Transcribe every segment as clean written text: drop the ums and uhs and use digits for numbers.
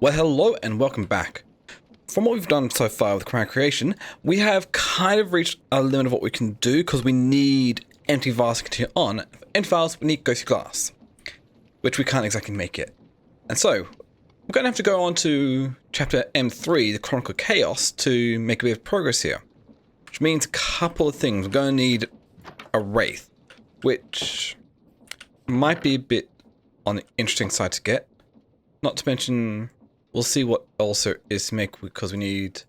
Well, hello and welcome back. From what we've done so far with Crown Creation, we have kind of reached a limit of what we can do because we need empty vials to continue on. For empty vials, we need ghostly glass, which we can't exactly make yet. And so, we're going to have to go on to chapter M3, the Chronicle Chaos, to make a bit of progress here. Which means a couple of things. We're going to need a wraith, which might be a bit on the interesting side to get. Not to mention, we'll see what also is to make, because we need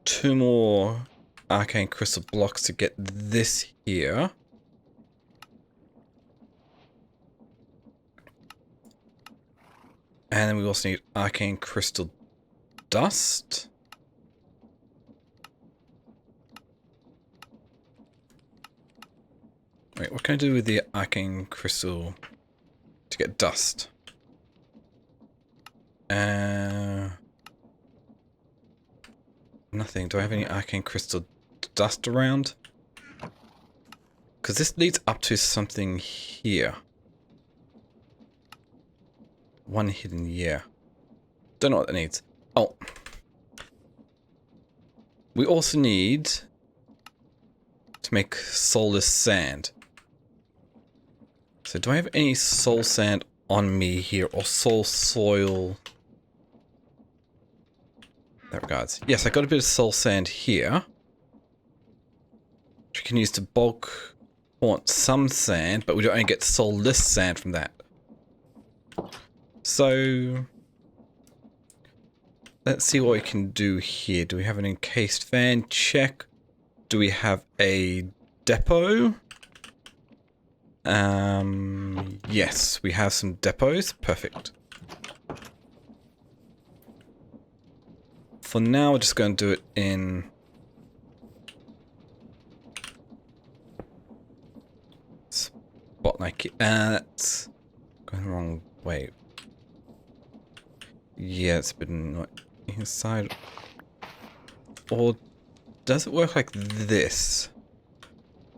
2 more arcane crystal blocks to get this here. And then we also need arcane crystal dust. Wait, what can I do with the arcane crystal to get dust? Nothing. Do I have any arcane crystal dust around? Because this leads up to something here. One hidden, yeah. Don't know what that needs. Oh. We also need to make soulless sand. So do I have any soul sand on me here, or soul soil? That regards. Yes, I got a bit of soul sand here, which we can use to bulk want some sand, but we don't only get soulless sand from that. So let's see what we can do here. Do we have an encased fan? Check. Do we have a depot? Yes, we have some depots. Perfect. For now, we're just going to do it in spot like that's going the wrong way. Yeah, it's been inside. Or does it work like this?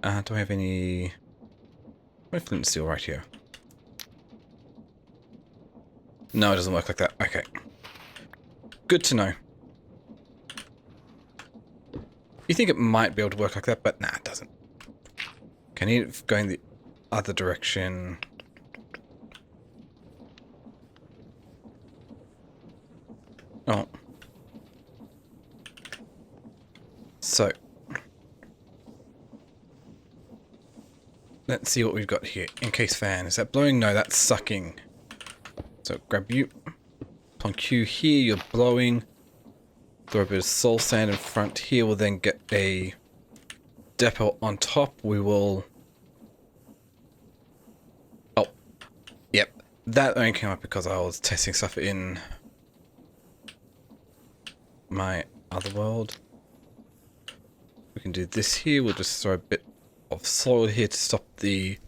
Do I have any? My flint steel right here. No, it doesn't work like that. Okay. Good to know. You think it might be able to work like that, but nah, it doesn't. Okay, I need it going the other direction. Oh. So. Let's see what we've got here. Encased fan. Is that blowing? No, that's sucking. So grab you. On Q here, you're blowing. Throw a bit of soul sand in front here. We'll then get a depot on top. We will... Oh. Yep. That only came up because I was testing stuff in my other world. We can do this here. We'll just throw a bit of soil here to stop the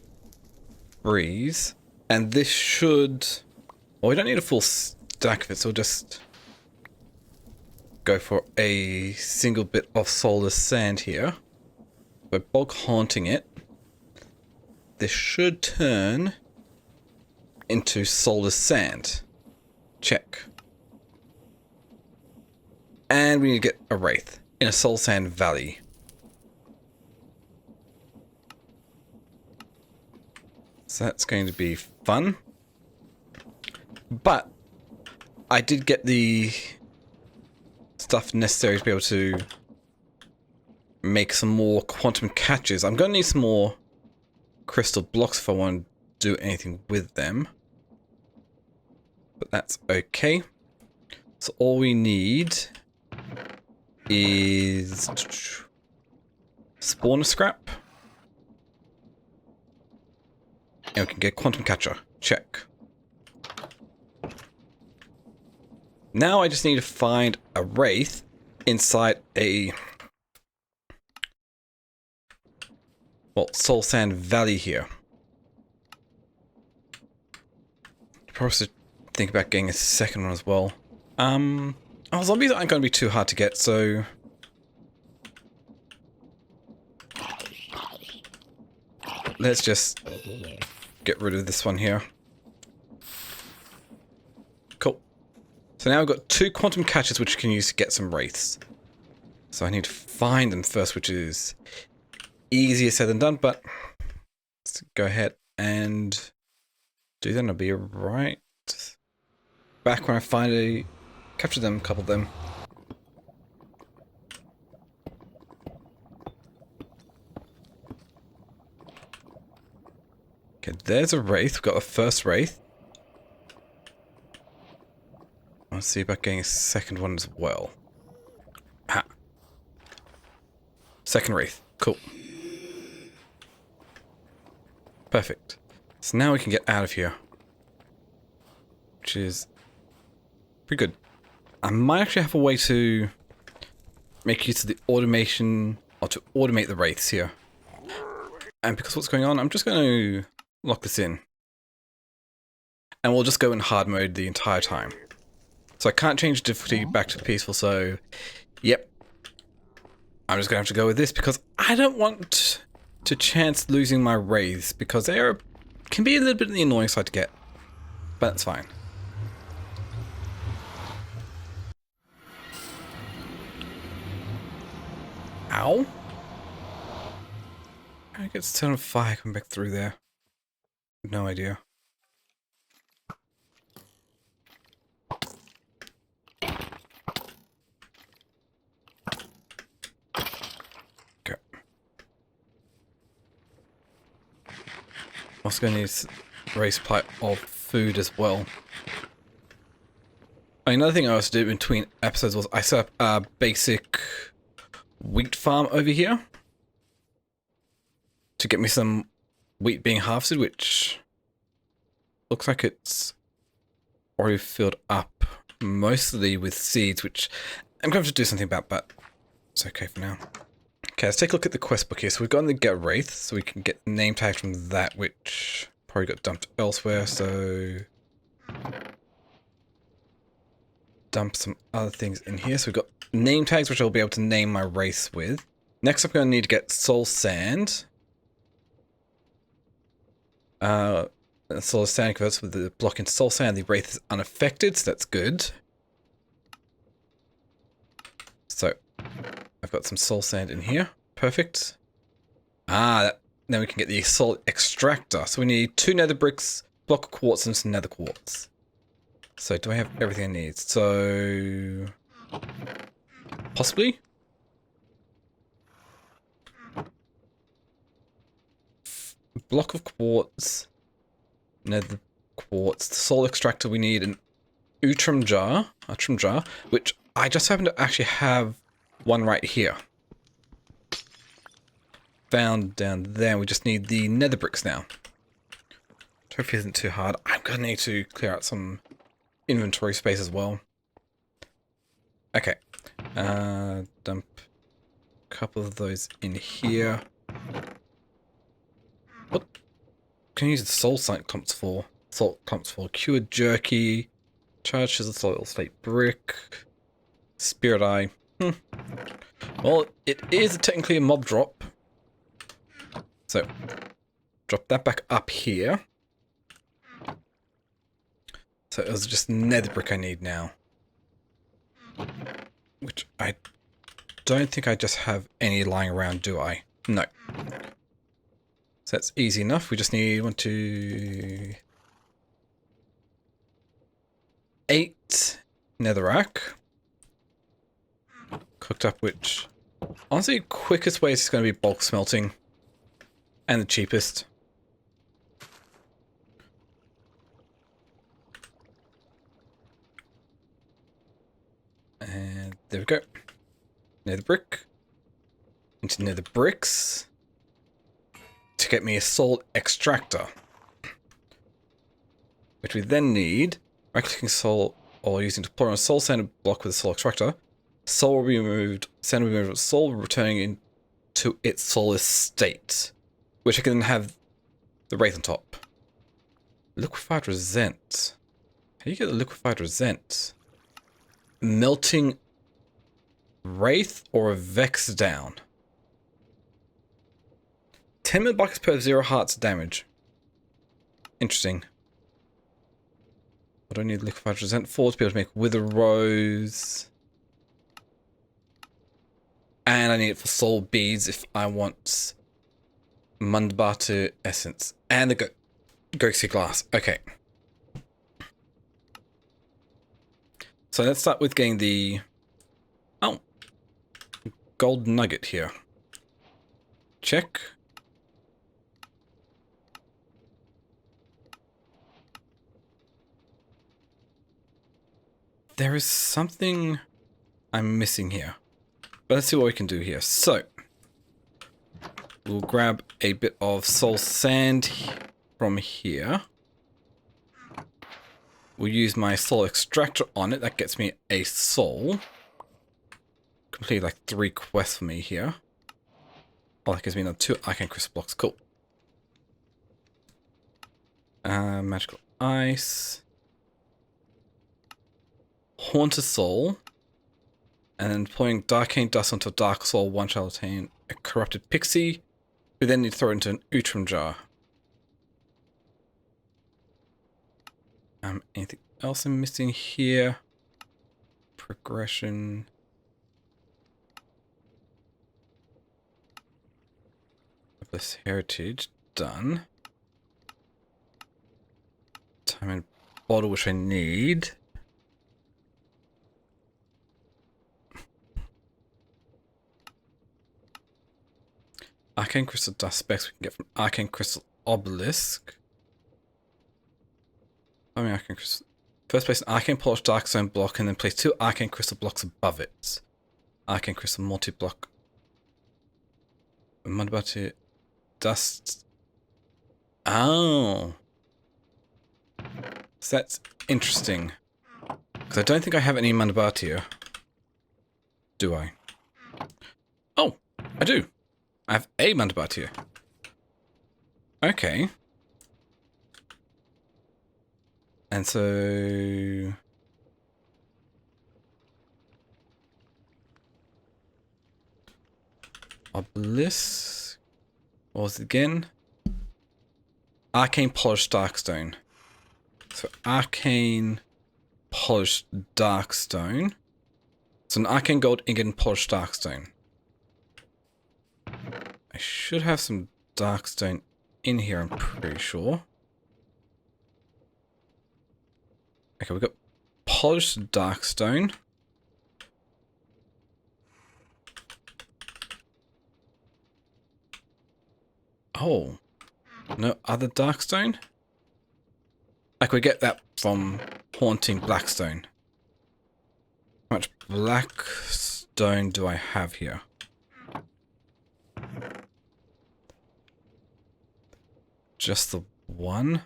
freeze. And this should... Well, we don't need a full stack of it, so we'll just go for a single bit of soulless sand here. We're bulk haunting it. This should turn into soulless sand. Check. And we need to get a wraith in a soul sand valley. So that's going to be fun. But I did get the stuff necessary to be able to make some more quantum catches. I'm going to need some more crystal blocks if I want to do anything with them. But that's okay. So all we need is spawner scrap. And we can get quantum catcher. Check. Now I just need to find a wraith inside a... well, soul sand valley here. Probably should think about getting a second one as well. Oh, zombies aren't going to be too hard to get, so... let's just get rid of this one here. Cool. So now we've got 2 quantum catches which we can use to get some wraiths. So I need to find them first, which is easier said than done, but let's go ahead and do that and I'll be right back when I finally capture them, a couple of them. Okay, there's a wraith. We've got a first wraith. Let's see about getting a second one as well. Ah. Second wraith. Cool. Perfect. So now we can get out of here. Which is pretty good. I might actually have a way to make use of the automation, or to automate the wraiths here. And because what's going on, I'm just going to lock this in. And we'll just go in hard mode the entire time. So I can't change difficulty back to peaceful, so yep. I'm just going to have to go with this because I don't want to chance losing my wraiths because they can be a little bit on the annoying side to get. But that's fine. Ow. How do I get a ton of fire coming back through there? No idea. Okay. Also going to need a race supply of food as well. Another thing I also did between episodes was I set up a basic wheat farm over here to get me some wheat being harvested, which looks like it's already filled up mostly with seeds, which I'm going to have to do something about, but it's okay for now. Okay, let's take a look at the quest book here. So we've got the get wraith, so we can get name tags from that, which probably got dumped elsewhere, so dump some other things in here. So we've got name tags, which I'll be able to name my wraiths with. Next up, I'm going to need to get soul sand. Soul sand converts with the block into soul sand. The wraith is unaffected, so that's good. So I've got some soul sand in here. Perfect. Then we can get the soul extractor. So we need 2 nether bricks, block of quartz, and some nether quartz. So do I have everything I need? So possibly. Block of quartz, nether quartz, the soul extractor. We need an utrum jar, which I just happen to actually have one right here. Found down there. We just need the nether bricks now. Hopefully isn't too hard. I'm gonna need to clear out some inventory space as well. Okay. Dump a couple of those in here. What can I use the soul clumps for? Salt clumps for cured jerky, charged chisel soil slate brick, spirit eye. Well, it is technically a mob drop. So, drop that back up here. So it was just nether brick I need now. Which I don't think I just have any lying around, do I? No. So that's easy enough. We just need 1, 2, 8 netherrack. Cooked up, which honestly, quickest way is going to be bulk smelting. And the cheapest. And there we go. Nether brick. Into nether bricks. To get me a soul extractor. Which we then need. Right-clicking soul or using deploy on a soul sand block with a soul extractor. Soul will be removed. Sand will be removed. Soul returning into its soulless state. Which I can then have the wraith on top. Liquefied resent. How do you get the liquefied resent? Melting wraith or a vex down. 10 mil buckets per 0 hearts damage. Interesting. I don't need liquefied resent 4 to be able to make wither rose. And I need it for soul beads if I want Mundbatu essence. And the Goxie glass. Okay. So let's start with getting the gold nugget here. Check. There is something I'm missing here. But let's see what we can do here. So we'll grab a bit of soul sand from here. We'll use my soul extractor on it. That gets me a soul. Complete like 3 quests for me here. Oh, that gives me another 2 arcane crystal blocks. Cool. Magical ice. Haunt a soul. And then pouring darkane dust onto a dark soul, one shall attain a corrupted pixie. We then need to throw it into an Utrum jar. Anything else I'm missing here? Progression. This heritage done. Time and bottle, which I need. Arcane crystal dust specs we can get from arcane crystal obelisk. I mean, arcane crystal. First place an arcane polished darkstone block, and then place 2 arcane crystal blocks above it. Arcane crystal multi-block. Mudbutter dust. Oh. So that's interesting. Because I don't think I have any Mandabati here. Do I? Oh, I do. I have a Mandabati here. Okay. And so... Obelisk. What was it again? Arcane Polished Darkstone. So Arcane Polished Darkstone. So an Arcane Gold Ingot and Polished Darkstone. I should have some Darkstone in here, I'm pretty sure. Okay, we've got Polished Darkstone. Oh, no other Darkstone? Like we get that from Haunting Blackstone. How much Blackstone do I have here? Just the one?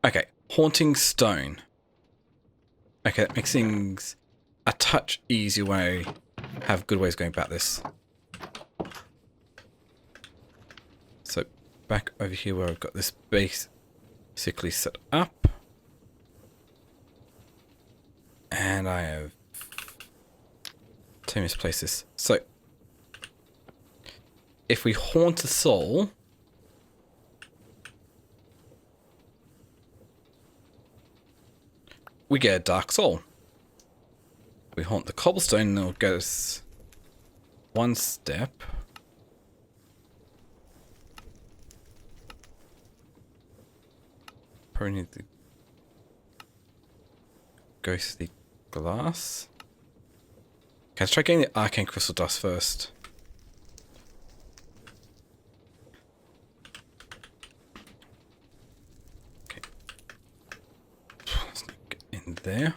Okay, Haunting Stone. Okay, that makes things a touch easier when I have good ways going about this. So, back over here where I've got this base basically set up. And I have to misplace this. So, if we haunt a soul, we get a dark soul. We haunt the cobblestone and it'll get us 1 step. Probably need the ghostly glass. Okay, let's try getting the arcane crystal dust first. Okay. Let's get in there.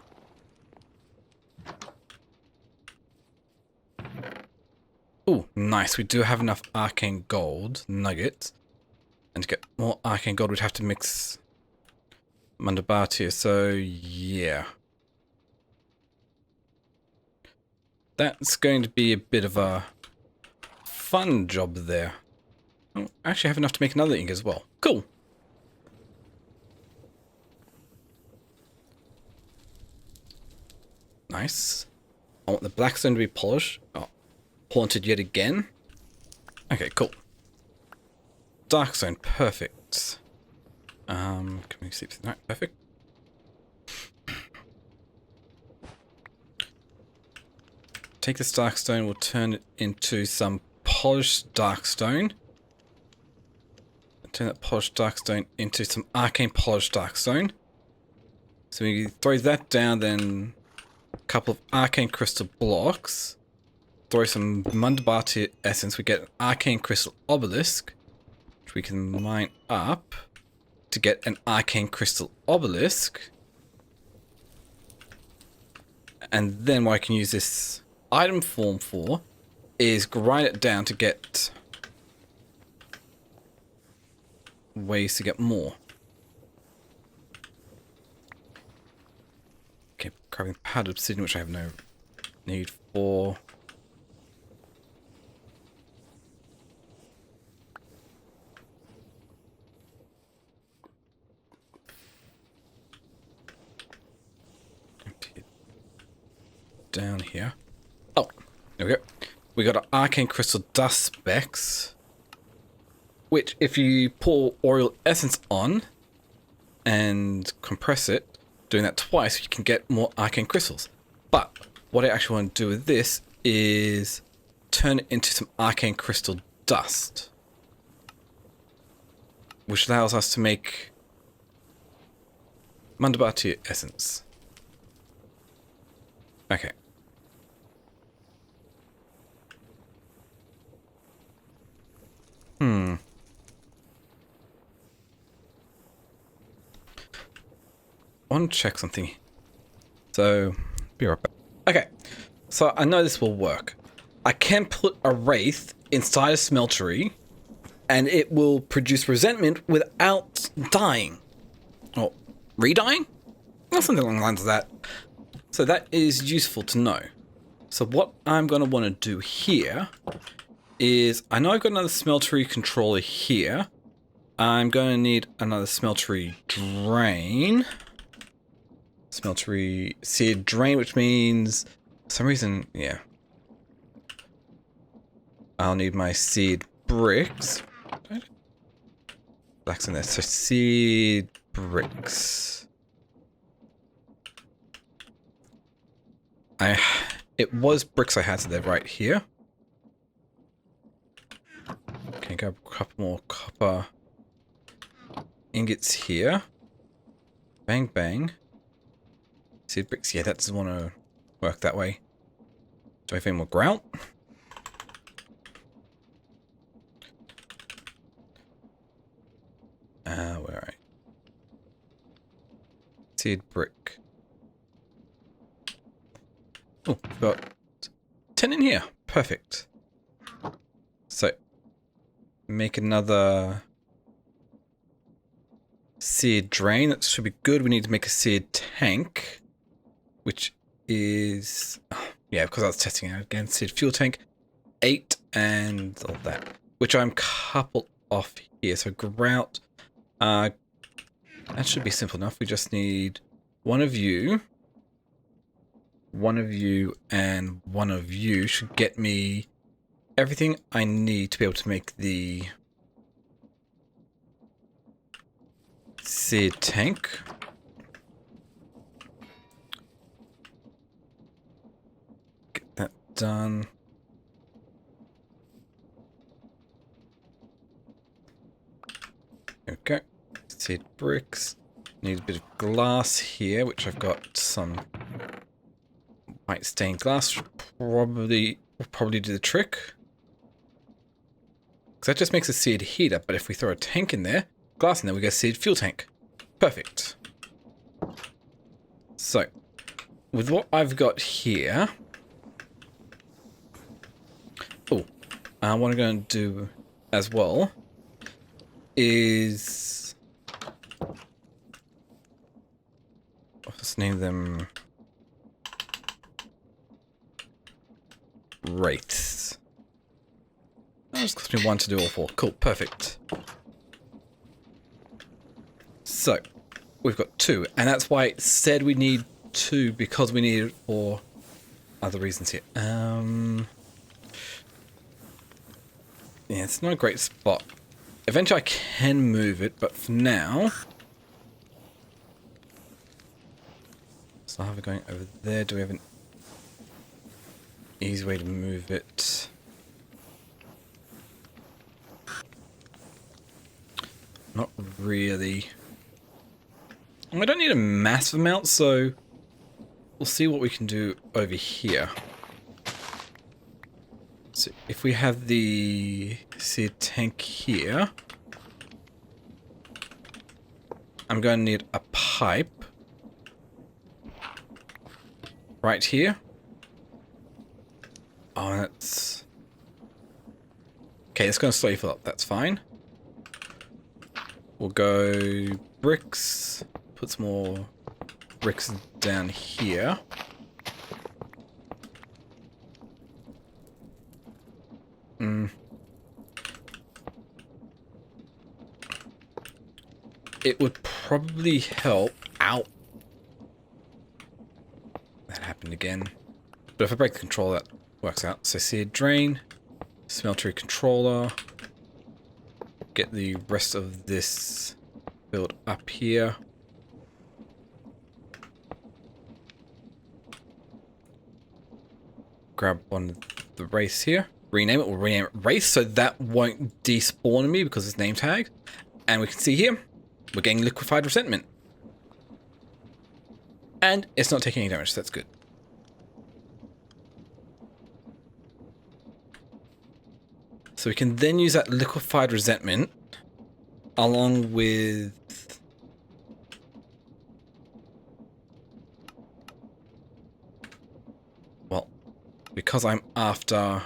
Oh, nice. We do have enough arcane gold nuggets. And to get more arcane gold, we'd have to mix Mandabati, so yeah. That's going to be a bit of a fun job there. Oh, I actually have enough to make another ink as well. Cool. Nice. I want the blackstone to be polished. Oh, haunted yet again. Okay, cool. Darkstone, perfect. Can we see? Right, perfect. Take this darkstone, we'll turn it into some polished darkstone. Turn that polished darkstone into some arcane polished darkstone. So we throw that down, then a couple of arcane crystal blocks. Throw some Mundabati essence, we get an arcane crystal obelisk, which we can mine up to get an arcane crystal obelisk. And then what I can use this item form for is grind it down to get ways to get more. Okay, grabbing powdered obsidian, which I have no need for. Down here. Oh, there we go. We got an arcane crystal dust specs, which if you pour Oriole essence on and compress it, doing that twice, you can get more arcane crystals. But what I actually want to do with this is turn it into some arcane crystal dust, which allows us to make Mundabati essence. Okay. I want to check something. So, be right back. Okay, so I know this will work. I can put a wraith inside a smeltery, and it will produce resentment without dying. Or re-dying? Or something along the lines of that. So that is useful to know. So what I'm going to want to do here is, I know I've got another smeltery controller here. I'm going to need another smeltery drain. Smeltery seared drain, which means, for some reason, yeah. I'll need my seared bricks. Black's in there, so seared bricks. It was bricks I had, so they're right here. Okay, grab a couple more copper ingots here. Bang, bang. Seed bricks, yeah, that doesn't want to work that way. Do I have any more grout? Where are I? Seed brick. Oh, we've got 10 in here. Perfect. So, make another seared drain. That should be good. We need to make a seared tank, which is, oh, yeah, because I was testing it out again. Seared fuel tank, 8 and all that, which I'm coupled off here. So grout, that should be simple enough. We just need one of you, and one of you should get me everything I need to be able to make the seared tank. Get that done. Okay. Seared bricks. Need a bit of glass here, which I've got some white stained glass. Will probably do the trick. Because that just makes a seared heater, but if we throw a tank in there, glass in there, we get a seared fuel tank. Perfect. So, with what I've got here, what I'm going to do as well is, let's name them wraiths. That just cost me 1 to do all 4. Cool, perfect. So, we've got 2, and that's why it said we need 2, because we need it for other reasons here. Yeah, it's not a great spot. Eventually I can move it, but for now, So I'll have it going over there. Do we have an easy way to move it? Not really. I don't need a massive amount, so we'll see what we can do over here. So if we have the seed tank here, I'm going to need a pipe right here. Oh, that's... Okay, it's going to slowly fill up. That's fine. We'll go bricks. Put some more bricks down here. It would probably help out. That happened again. But if I break the controller, that works out. So seed drain, smeltery controller. Get the rest of this filled up here. Grab one of the wraiths here. Rename it. We'll rename it wraith so that won't despawn me because it's name tagged. And we can see here, we're getting liquefied resentment. And it's not taking any damage, so that's good. So we can then use that liquefied resentment along with... Well, because I'm after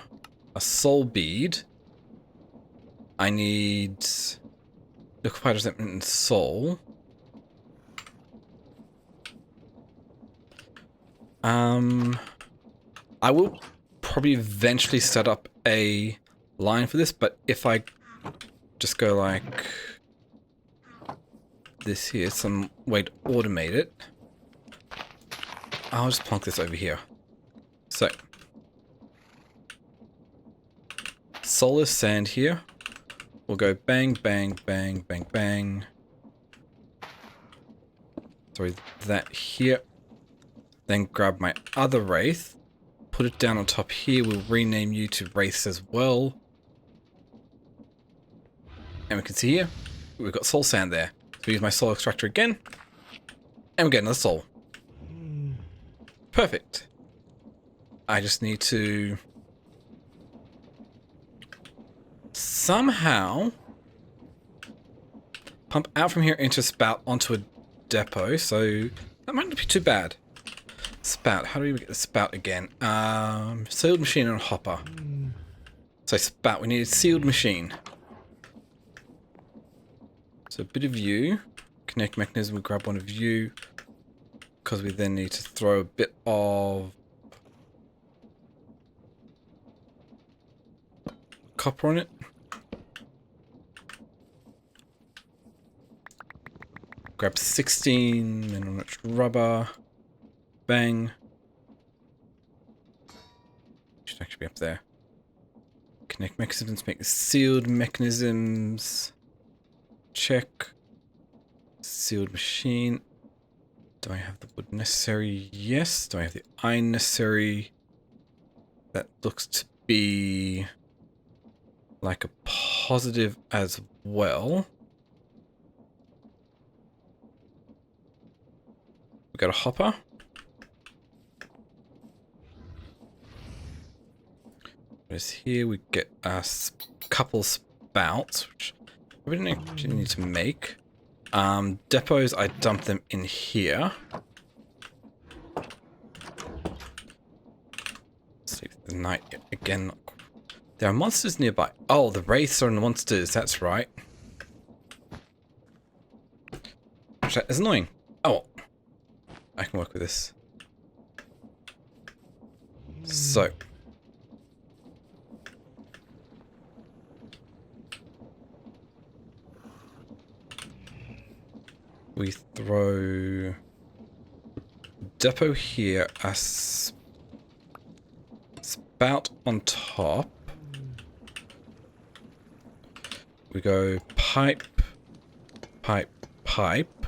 a soul bead, I need liquefied resentment and soul. I will probably eventually set up a line for this, but if I just go like this here, some way to automate it, I'll just plonk this over here. So, solar sand here. We'll go bang, bang, bang, bang, bang. Sorry, that here. Then grab my other wraith, put it down on top here. We'll rename you to wraiths as well. And we can see here, we've got soul sand there. So we use my soul extractor again, and we get another soul. Perfect. I just need to somehow pump out from here into a spout onto a depot, so that might not be too bad. Spout, how do we get the spout again? Sealed machine and a hopper. So spout, we need a sealed machine. So a bit of you. Connect mechanism, we grab one of you. Because we then need to throw a bit of copper on it. Grab 16 mineral rich rubber. Bang. Should actually be up there. Connect mechanisms, make sealed mechanisms. Check. Sealed machine. Do I have the wood necessary? Yes. Do I have the iron necessary? That looks to be like a positive as well. We got a hopper. Whereas here we get a couple spouts, which we didn't actually need to make. Depots, I dump them in here. See the night again. There are monsters nearby. Oh, the wraiths are monsters. That's right. That is annoying. Oh, I can work with this. So. We throw depot here, a spout on top. We go pipe, pipe, pipe.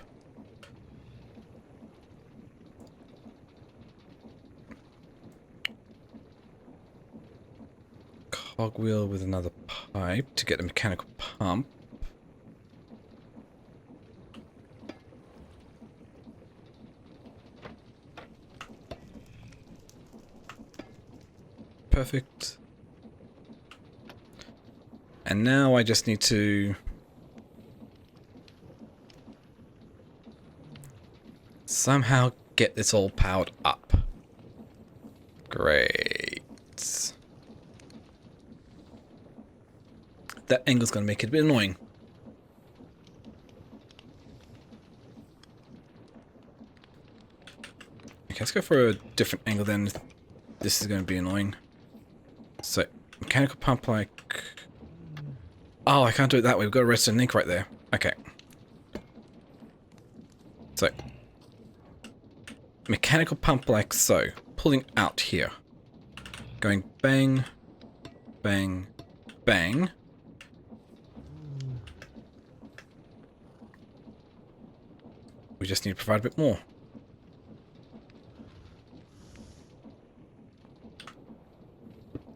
cogwheel with another pipe to get the mechanical pump. Perfect. And now I just need to somehow get this all powered up. Great. That angle's going to make it a bit annoying. Okay, let's go for a different angle then. This is going to be annoying. So, mechanical pump like... Oh, I can't do it that way. We've got a redstone link right there. Okay. So, mechanical pump like so. Pulling out here. Going bang, bang, bang. We just need to provide a bit more.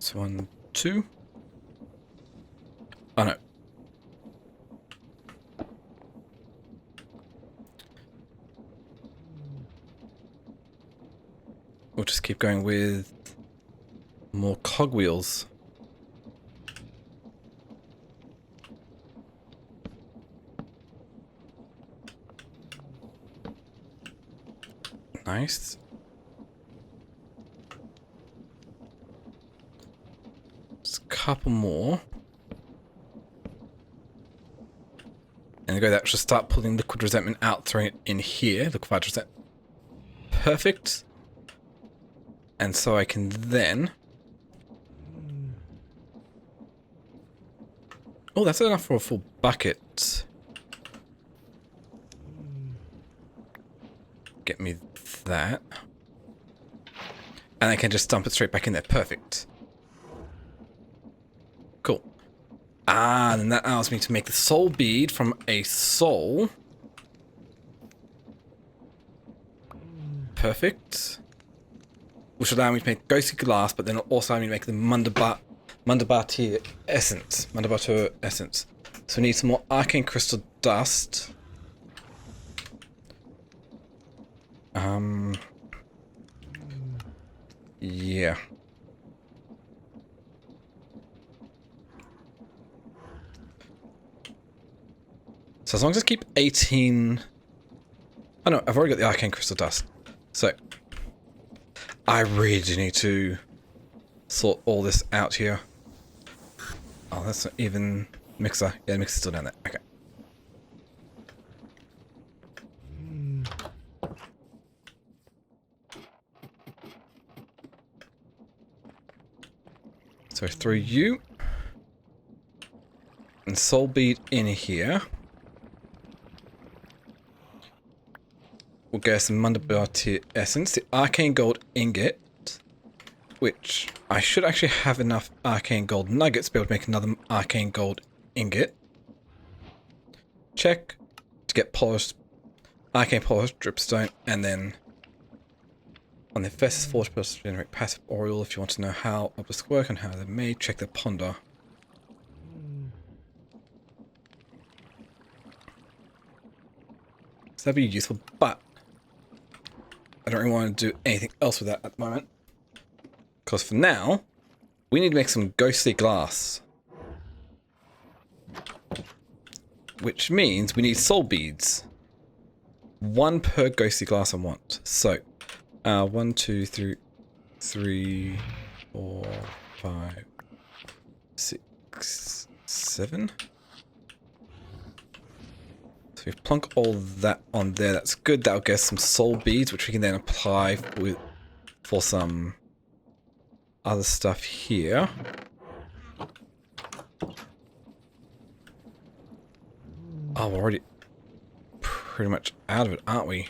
So 1, 2. Oh no. We'll just keep going with more cogwheels. Nice. Just a couple more. And go that should start pulling liquid resentment out, throwing it in here. Liquefied resentment. Perfect. And so I can then... Oh, that's enough for a full bucket. Get me that. And I can just dump it straight back in there. Perfect. Cool. Ah, then that allows me to make the soul bead from a soul. Perfect. Which will allow me to make ghostly glass, but then it'll also allow me to make the Mundabati essence. Mundabato essence. So we need some more arcane crystal dust. Yeah. So as long as I keep 18... Oh no, I've already got the arcane crystal dust. So, I really do need to sort all this out here. Oh, that's not even... Mixer. Yeah, the mixer's still down there. Okay. So through you. And soul bead in here. We'll get some Mundabati essence, the arcane gold ingot, which I should actually have enough arcane gold nuggets to be able to make another arcane gold ingot. Check to get polished, arcane polished dripstone, and then on the Festus Forge to generate passive oil. If you want to know how obelisks work and how they're made, check the ponder. So that'd be useful, but I don't really want to do anything else with that at the moment. Because for now, we need to make some ghostly glass. Which means we need soul beads. 1 per ghostly glass I want. So, 1, 2, 3, 4, 5, 6, 7. So we plunk all that on there. That's good. That'll get some soul beads, which we can then apply for some other stuff here. Oh, we're already pretty much out of it, aren't we?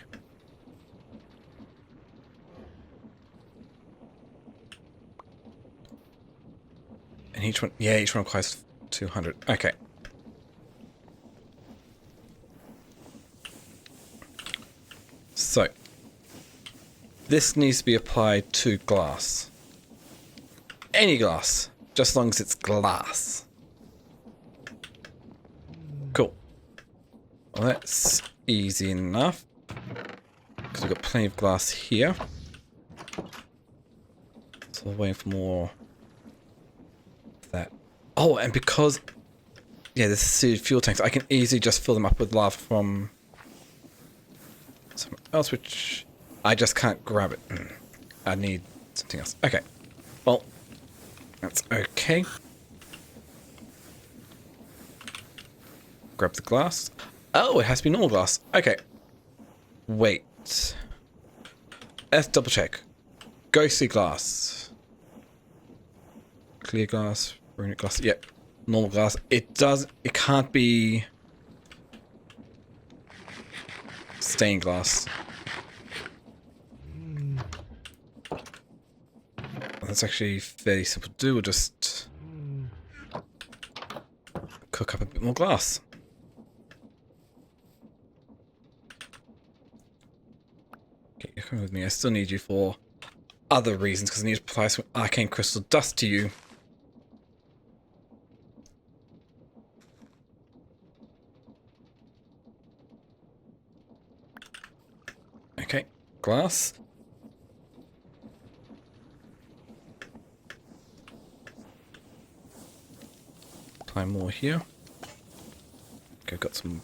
And each one, yeah, each one requires 200. Okay. So, this needs to be applied to glass. Any glass. just as long as it's glass. Cool. Well, that's easy enough. Because we've got plenty of glass here. So we're waiting for more of that. Oh, and because... yeah, this is sealed fuel tanks. I can easily just fill them up with lava from somewhere else, which I just can't grab it. I need something else. Okay. Well, that's okay. Grab the glass. Oh, it has to be normal glass. Okay. Wait. Let's double check. Ghostly glass. Clear glass. Runic glass. Yep. Normal glass. It can't be stained glass. That's actually fairly simple to do. We'll just cook up a bit more glass. Okay, you're coming with me. I still need you for other reasons because I need to apply some arcane crystal dust to you. Okay, glass. Apply more here. Okay, got some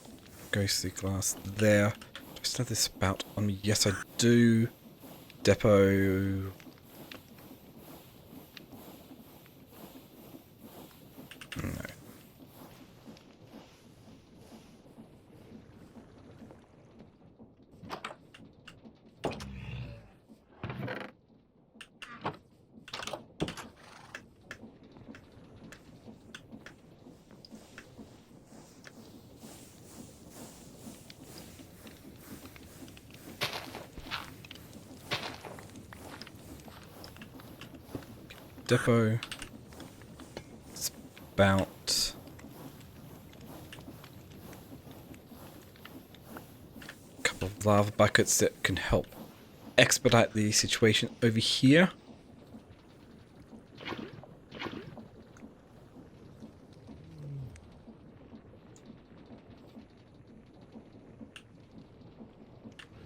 ghostly glass there. Just have this spout on me. Yes, I do. Depot. No. Depot. Spout. A couple of lava buckets that can help expedite the situation over here.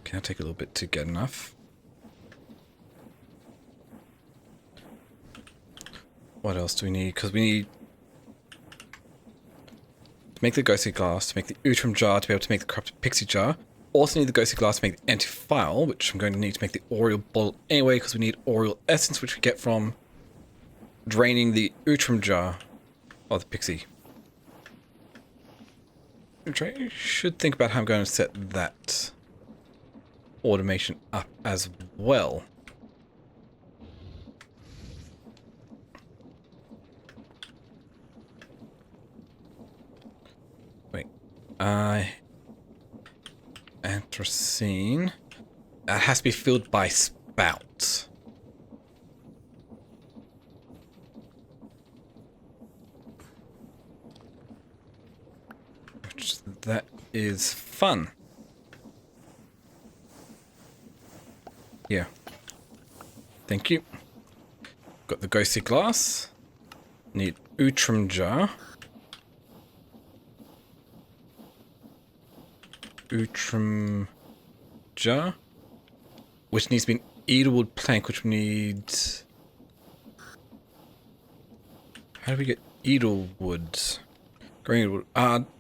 Can I take a little bit to get enough? What else do we need? Because we need to make the ghostly glass, to make the Utrum jar, to be able to make the corrupted pixie jar. Also need the ghostly glass to make the anti-file, which I'm going to need to make the Oriole bottle anyway, because we need Oriole essence, which we get from draining the Utrum jar of the pixie. Which I should think about how I'm going to set that automation up as well. Anthracene. That has to be filled by spout. Which, that is fun. Yeah. Thank you. Got the ghostly glass. Need Utrum jar. Utrum jar, which needs to be an eatable plank, which we need... how do we get eatable woods? Green wood.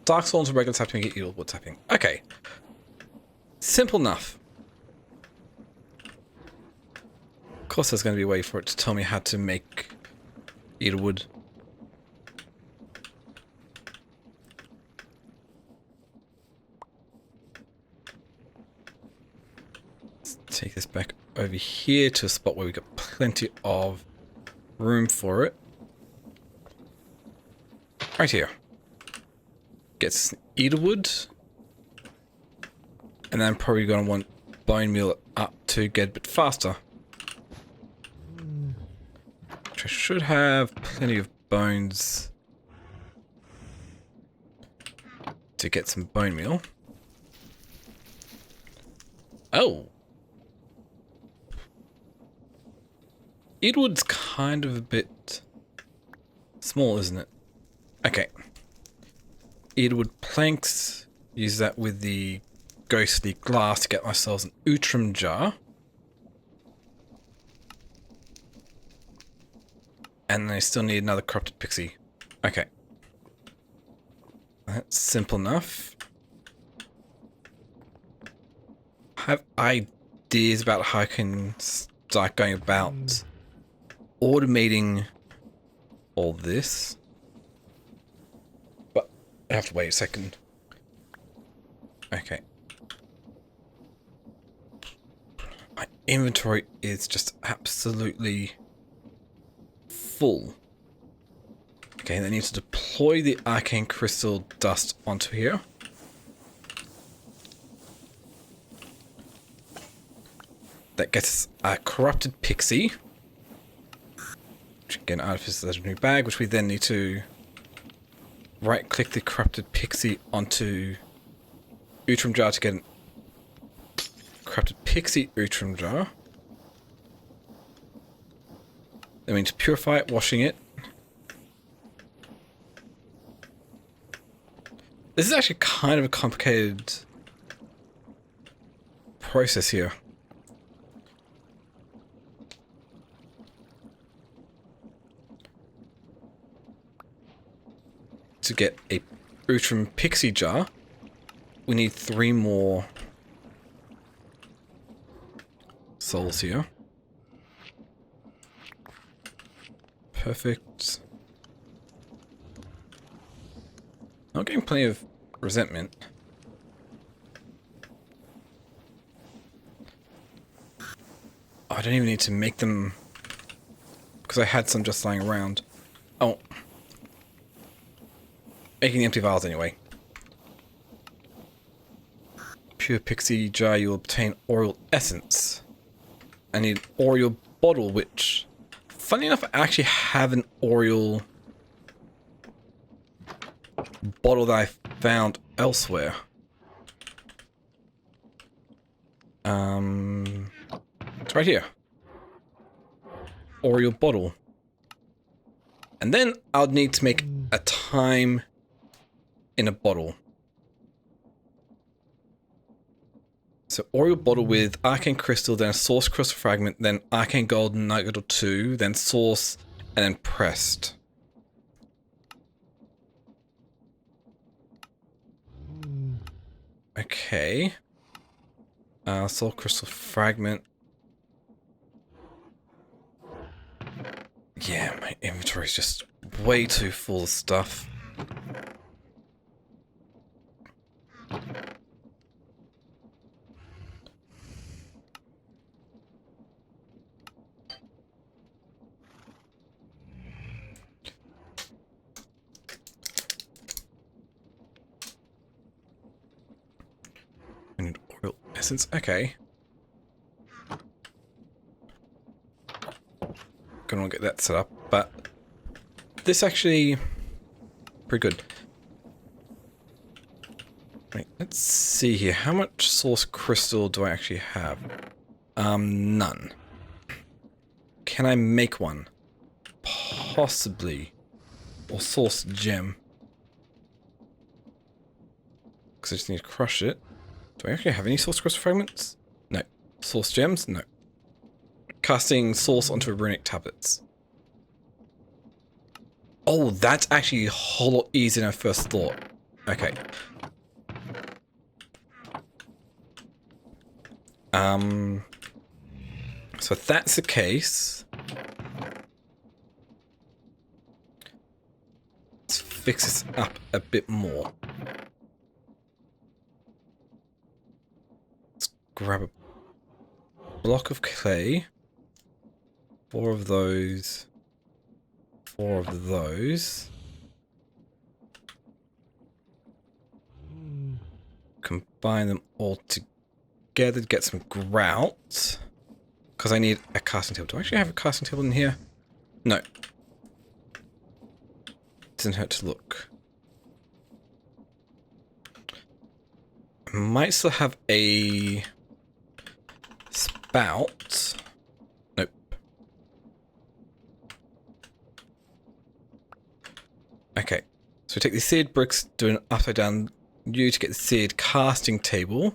Dark souls and regulars have to make it eatable wood typing. Okay. Simple enough. Of course there's going to be a way for it to tell me how to make eatable wood. Take this back over here to a spot where we've got plenty of room for it. Right here. Gets eatable wood. And then I'm probably going to want bone meal up to get a bit faster. Which I should have plenty of bones to get some bone meal. Oh! Eatwood's kind of a bit Small, isn't it? Okay. Eatwood planks. Use that with the ghostly glass to get myself an Outram jar. And I still need another corrupted pixie. Okay. That's simple enough. I have ideas about how I can start going about automating all this. But I have to wait a second. Okay. My inventory is just absolutely full. Okay, then I need to deploy the arcane crystal dust onto here. That gets us a corrupted pixie. Which again, artificer's legendary bag, which we then need to right click the corrupted pixie onto Outram jar to get an corrupted pixie Outram jar. Then we need to purify it, washing it. This is actually kind of a complicated process here. To get a Outram pixie jar, we need 3 more souls here. Perfect. I'm getting plenty of resentment. Oh, I don't even need to make them because I had some just lying around. Oh. Making the empty vials anyway. Pure pixie jar, you'll obtain Oriole essence. I need an Oriole bottle, which, funny enough, I actually have an Oriole bottle that I found elsewhere. It's right here. Oriole bottle. And then I'll need to make a time in a bottle. So Oriole bottle with arcane crystal, then a source crystal fragment, then arcane gold nugget or 2, then source, and then pressed. Okay. Soul crystal fragment. Yeah, my inventory is just way too full of stuff. I need oil essence. Okay. Gonna get that set up, but this actually pretty good. Wait, let's see here. How much source crystal do I actually have? None. Can I make one? Possibly. Or source gem. Because I just need to crush it. Do I actually have any source crystal fragments? No. Source gems? No. Casting source onto runic tablets. Oh, that's actually a whole lot easier than I first thought. Okay. So if that's the case, let's fix this up a bit more. Let's grab a block of clay, 4 of those, 4 of those. Combine them all together to get some grout. Because I need a casting table. Do I actually have a casting table in here? No. Doesn't hurt to look. I might still have a spout. Nope. So we take the seared bricks, do an upside down U to get the seared casting table.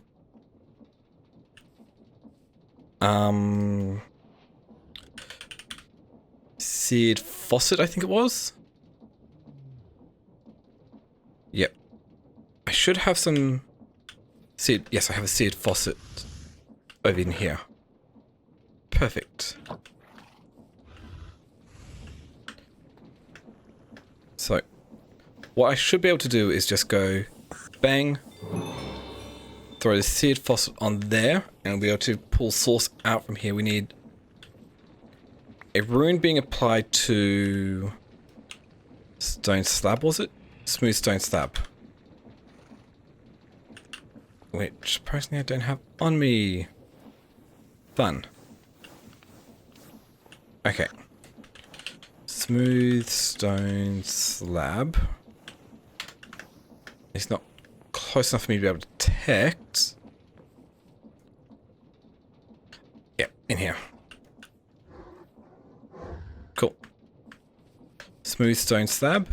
Seared faucet, I think it was. Yep. I should have some seared. Yes, I have a seared faucet over in here. Perfect. So, what I should be able to do is just go bang, throw the seared faucet on there, and we'll be able to pull source out from here. We need a rune being applied to stone slab, was it? Smooth stone slab. Which, personally, I don't have on me. Fun. Okay. Smooth stone slab. It's not close enough for me to be able to detect. Yep, in here. Cool. Smooth stone slab.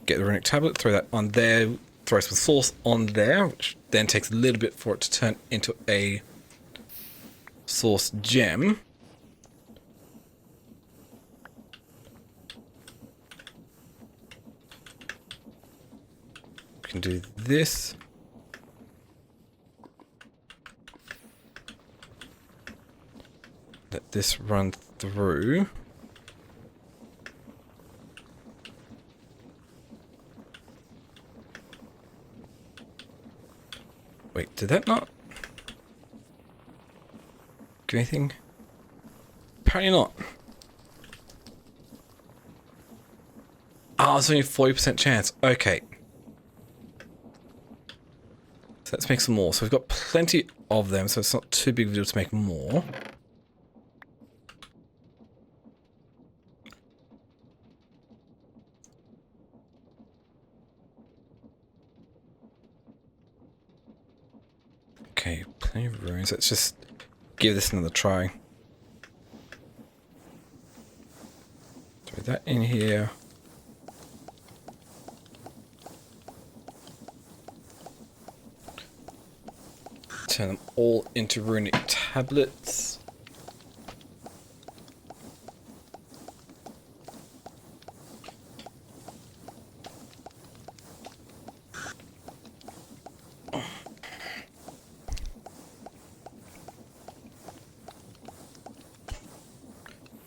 Get the runic tablet, throw that on there, throw some source on there, which then takes a little bit for it to turn into a source gem. We can do this. Let this run through. Wait, did that not do anything? Apparently not. Ah, it's only a 40% chance. Okay. So let's make some more. So we've got plenty of them, so it's not too big of a deal to make more. Okay, plenty of runes. Let's just give this another try. Throw that in here. Turn them all into runic tablets.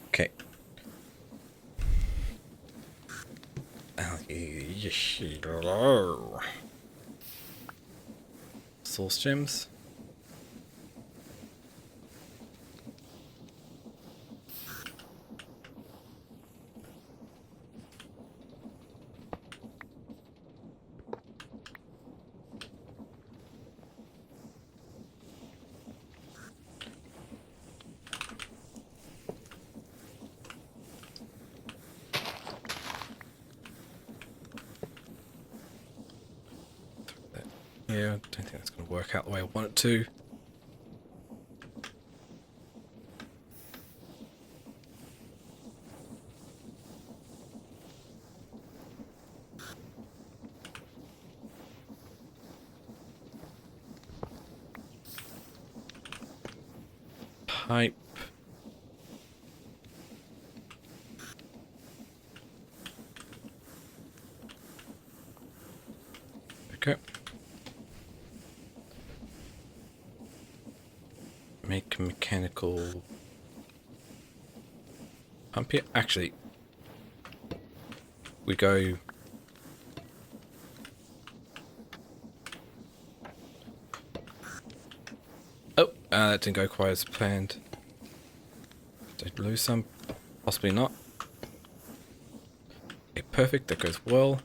Okay. Source gems. Yeah, I don't think that's going to work out the way I want it to. Pipe. Okay. Make a mechanical pump here. Actually, we go. Oh, that didn't go quite as planned. Did I lose some? Possibly not. Okay, perfect. That goes well.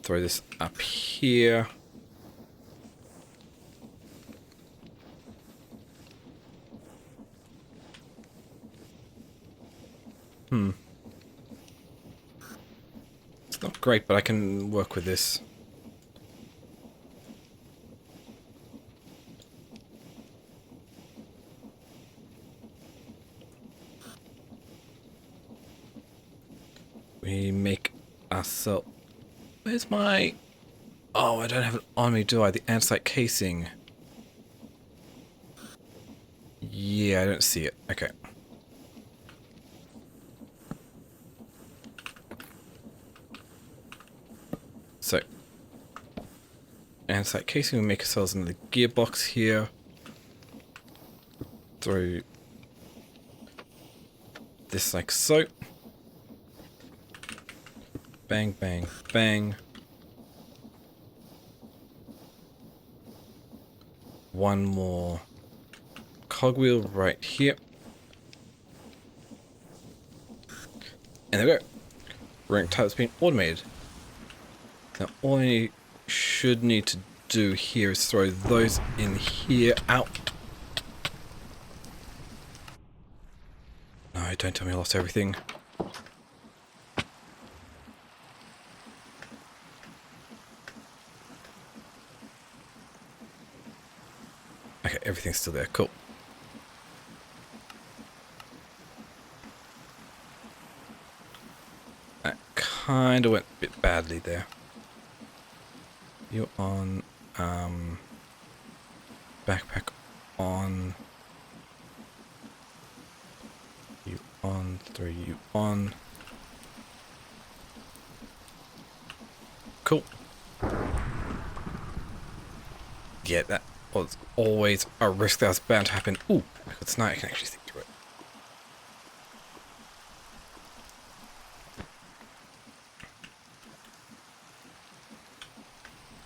Throw this up here. It's not great, but I can work with this. We make ourselves... Where's my... Oh, I don't have it on me, do I? The andesite casing. Yeah, I don't see it. Okay. So, andesite casing, we make ourselves another gearbox here. Throw this like so. Bang, bang, bang. One more cogwheel right here. And there we go. Rank type has been automated. Now all I should need to do here is throw those in here. Out. No, don't tell me I lost everything. Okay, everything's still there. Cool. That kind of went a bit badly there. You're on, backpack on. You on, throw you on. Cool. Yeah, that was always a risk that was bound to happen. Ooh, because now I can actually think through it.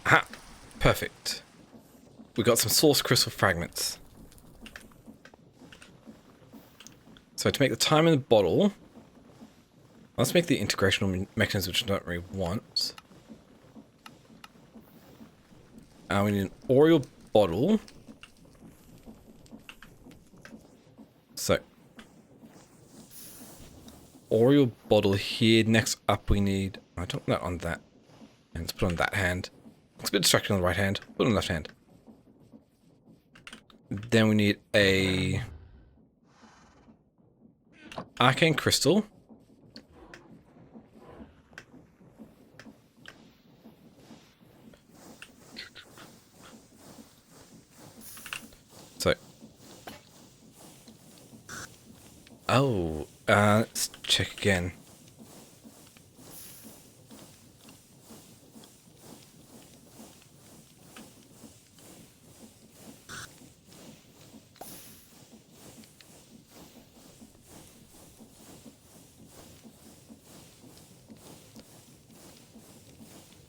Aha! Perfect. We got some source crystal fragments. So to make the time in the bottle, let's make the integration mechanism, which I don't really want. We need an Oriole bottle. So, Oriole bottle here. Next up we need... I don't want that on that. And let's put it on that hand. Looks a bit distracting on the right hand. Put it on the left hand. Then we need a... Arcane crystal. So, let's check again.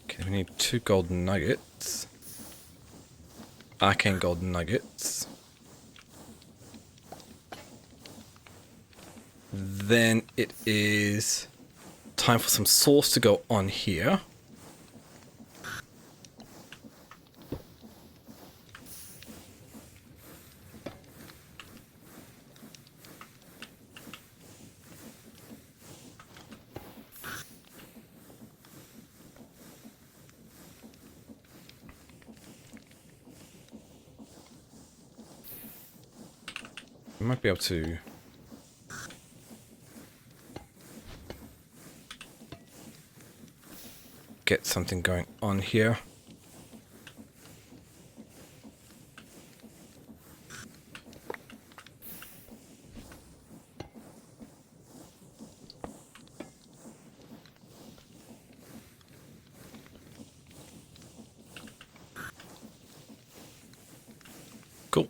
Okay, we need 2 golden nuggets. Arcane golden nuggets. Then it is time for some sauce to go on here. I might be able to... get something going on here. Cool.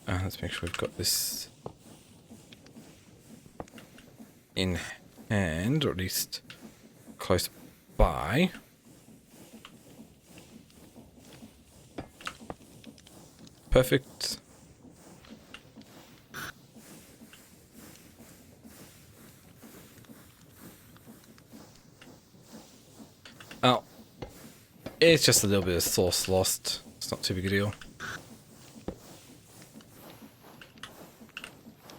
Let's make sure we've got this in hand, or at least close by. Perfect. Oh, it's just a little bit of sauce lost. It's not too big a deal.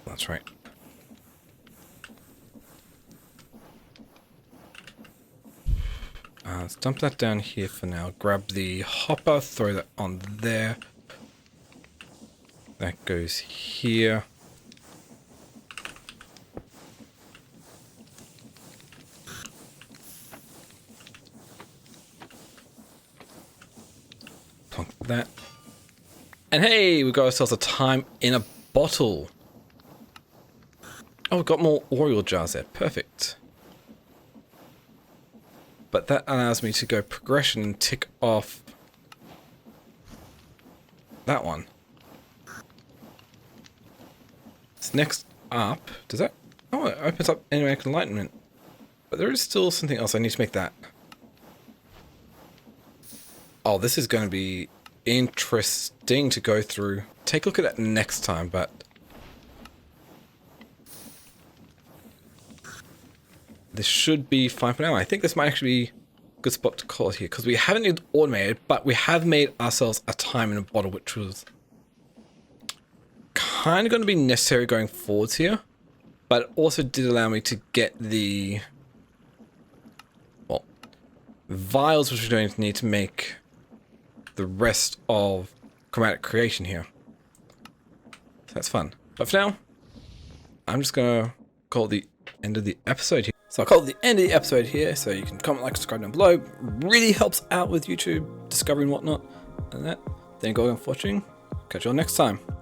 That's right. Let's dump that down here for now. Grab the hopper, throw that on there. That goes here. Plonk that. And hey, we got ourselves a time in a bottle. Oh, we've got more oil jars there. Perfect. But that allows me to go progression and tick off that one. So next up, does that? Oh, it opens up animatic enlightenment. But there is still something else. I need to make that. Oh, this is going to be interesting to go through. Take a look at that next time, but this should be fine for now. I think this might actually be a good spot to call it here, because we haven't even automated, but we have made ourselves a time in a bottle, which was kind of going to be necessary going forwards here, but it also did allow me to get the, well, vials, which we're going to need to make the rest of chromatic creation here. So that's fun. But for now, I'm just going to call it the end of the episode here. So I'll call it the end of the episode here, so you can comment, like, subscribe down below. Really helps out with YouTube discovery and whatnot. And that. Thank you all for watching. Catch you all next time.